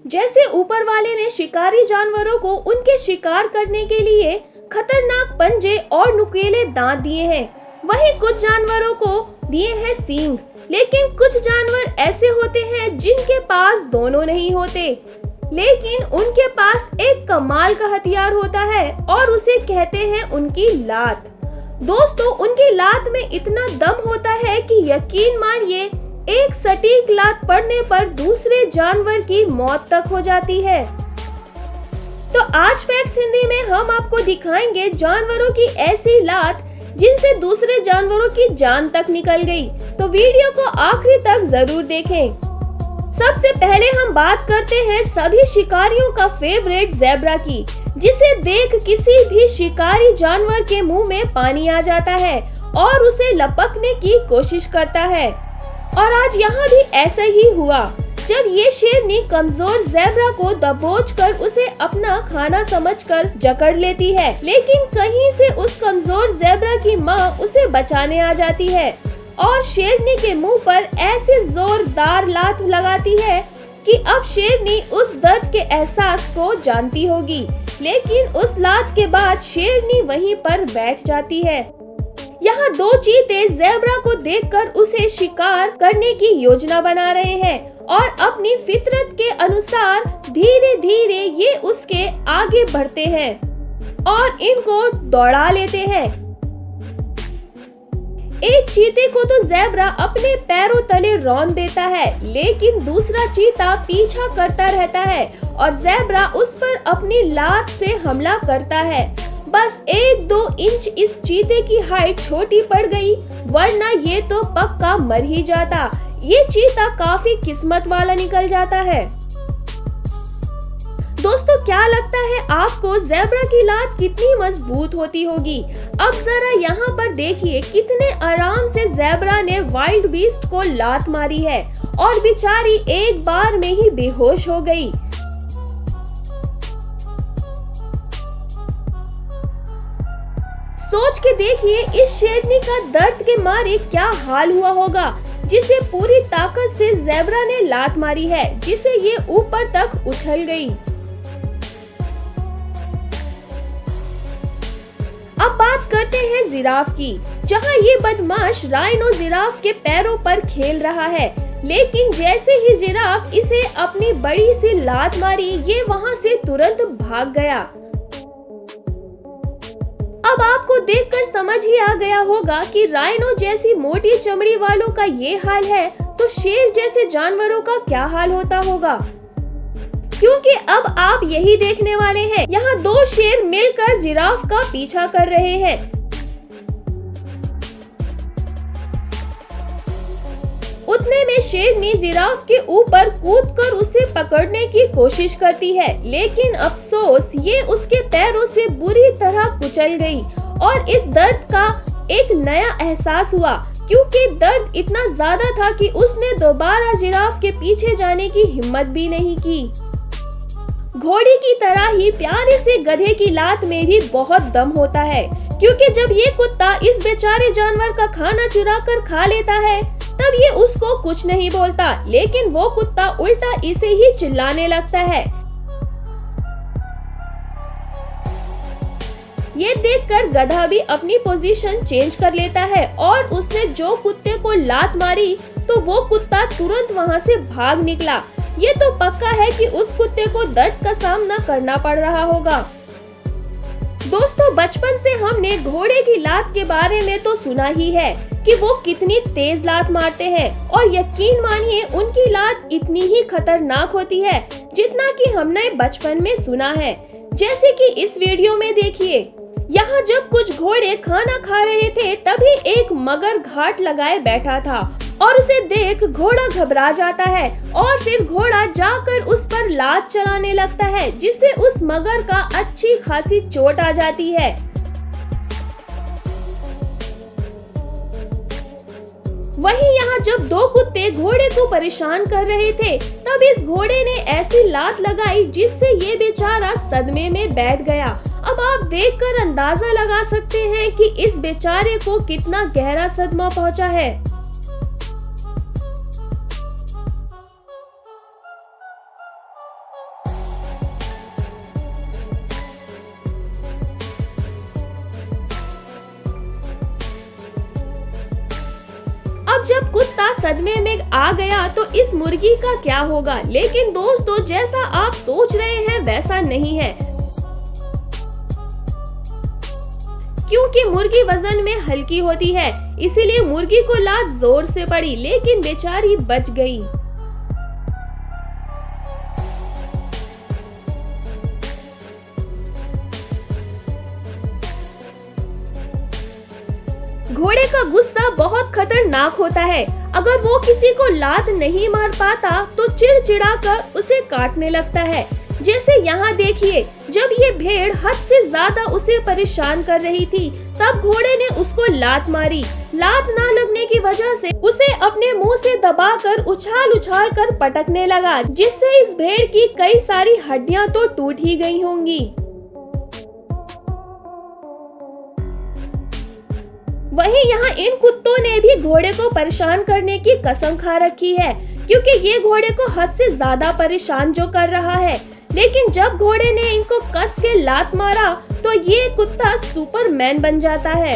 जैसे ऊपर वाले ने शिकारी जानवरों को उनके शिकार करने के लिए खतरनाक पंजे और नुकीले दांत दिए हैं, वहीं कुछ जानवरों को दिए हैं सींग। लेकिन कुछ जानवर ऐसे होते हैं जिनके पास दोनों नहीं होते, लेकिन उनके पास एक कमाल का हथियार होता है और उसे कहते हैं उनकी लात। दोस्तों, उनकी लात में इतना दम होता है कि यकीन मानिए एक सटीक लात पड़ने पर दूसरे जानवर की मौत तक हो जाती है। तो आज फैक्ट्स हिंदी में हम आपको दिखाएंगे जानवरों की ऐसी लात जिनसे दूसरे जानवरों की जान तक निकल गई। तो वीडियो को आखिरी तक जरूर देखें। सबसे पहले हम बात करते हैं सभी शिकारियों का फेवरेट ज़ेब्रा की, जिसे देख किसी भी शिकारी जानवर के मुंह में पानी आ जाता है और उसे लपकने की कोशिश करता है। और आज यहाँ भी ऐसा ही हुआ, जब ये शेरनी कमजोर ज़ेब्रा को दबोचकर उसे अपना खाना समझकर जकड़ लेती है, लेकिन कहीं से उस कमजोर ज़ेब्रा की माँ उसे बचाने आ जाती है और शेरनी के मुंह पर ऐसे जोरदार लात लगाती है कि अब शेरनी उस दर्द के एहसास को जानती होगी, लेकिन उस लात के बाद शेरनी वहीं पर बैठ जाती है। यहाँ दो चीते ज़ेब्रा को देखकर उसे शिकार करने की योजना बना रहे हैं और अपनी फितरत के अनुसार धीरे धीरे ये उसके आगे बढ़ते हैं और इनको दौड़ा लेते हैं। एक चीते को तो ज़ेब्रा अपने पैरों तले रौंद देता है, लेकिन दूसरा चीता पीछा करता रहता है और ज़ेब्रा उस पर अपनी लात से हमला करता है। बस 1-2 इंच इस चीते की हाइट छोटी पड़ गई, वरना ये तो पक्का मर ही जाता। ये चीता काफी किस्मत वाला निकल जाता है। दोस्तों, क्या लगता है आपको ज़ेब्रा की लात कितनी मजबूत होती होगी? अब जरा यहाँ पर देखिए कितने आराम से ज़ेब्रा ने वाइल्ड बीस्ट को लात मारी है और बेचारी एक बार में ही बेहोश हो गई। सोच के देखिए इस शेरनी का दर्द के मारे क्या हाल हुआ होगा, जिसे पूरी ताकत से ज़ेब्रा ने लात मारी है, जिसे ये ऊपर तक उछल गई। अब बात करते हैं जिराफ की, जहां ये बदमाश राइनो जिराफ के पैरों पर खेल रहा है, लेकिन जैसे ही जिराफ इसे अपनी बड़ी सी लात मारी, ये वहां से तुरंत भाग गया। अब आपको देखकर समझ ही आ गया होगा कि राइनो जैसी मोटी चमड़ी वालों का ये हाल है, तो शेर जैसे जानवरों का क्या हाल होता होगा, क्योंकि अब आप यही देखने वाले हैं। यहाँ 2 शेर मिलकर जिराफ का पीछा कर रहे हैं। उतने में शेरनी जिराफ के ऊपर कूदकर उसे पकड़ने की कोशिश करती है, लेकिन अफसोस ये उसके पैरों से बुरी तरह कुचल गई और इस दर्द का एक नया एहसास हुआ, क्योंकि दर्द इतना ज्यादा था कि उसने दोबारा जिराफ के पीछे जाने की हिम्मत भी नहीं की। घोड़ी की तरह ही प्यारे से गधे की लात में भी बहुत दम होता है, क्योंकि जब ये कुत्ता इस बेचारे जानवर का खाना चुरा कर खा लेता है, तब ये उसको कुछ नहीं बोलता, लेकिन वो कुत्ता उल्टा इसे ही चिल्लाने लगता है। ये देखकर गधा भी अपनी पोजीशन चेंज कर लेता है और उसने जो कुत्ते को लात मारी, तो वो कुत्ता तुरंत वहाँ से भाग निकला। ये तो पक्का है कि उस कुत्ते को दर्द का सामना करना पड़ रहा होगा। दोस्तों, बचपन से हमने घोड़े की लात के बारे में तो सुना ही है कि वो कितनी तेज लात मारते हैं, और यकीन मानिए उनकी लात इतनी ही खतरनाक होती है जितना कि हमने बचपन में सुना है। जैसे कि इस वीडियो में देखिए, यहाँ जब कुछ घोड़े खाना खा रहे थे, तभी एक मगर घाट लगाए बैठा था और उसे देख घोड़ा घबरा जाता है और फिर घोड़ा जाकर उस पर लात चलाने लगता है, जिससे उस मगर का अच्छी खासी चोट आ जाती है। वहीं यहाँ जब 2 कुत्ते घोड़े को परेशान कर रहे थे, तब इस घोड़े ने ऐसी लात लगाई जिससे ये बेचारा सदमे में बैठ गया। अब आप देखकर अंदाजा लगा सकते हैं कि इस बेचारे को कितना गहरा सदमा पहुंचा है। अब जब कुत्ता सदमे में आ गया तो इस मुर्गी का क्या होगा। लेकिन दोस्तों, जैसा आप सोच रहे हैं वैसा नहीं है, क्योंकि मुर्गी वजन में हल्की होती है, इसीलिए मुर्गी को लात जोर से पड़ी, लेकिन बेचारी बच गई। घोड़े का गुस्सा बहुत खतरनाक होता है। अगर वो किसी को लात नहीं मार पाता तो चिड़चिड़ा कर उसे काटने लगता है। जैसे यहाँ देखिए, जब ये भेड़ हद से ज्यादा उसे परेशान कर रही थी, तब घोड़े ने उसको लात मारी। लात ना लगने की वजह से उसे अपने मुंह से दबाकर उछाल उछाल कर पटकने लगा, जिससे इस भेड़ की कई सारी हड्डियां तो टूट ही गई होंगी। वहीं यहाँ इन कुत्तों ने भी घोड़े को परेशान करने की कसम खा रखी है, क्योंकि ये घोड़े को हद से ज्यादा परेशान जो कर रहा है। लेकिन जब घोड़े ने इनको कस के लात मारा तो ये कुत्ता सुपरमैन बन जाता है।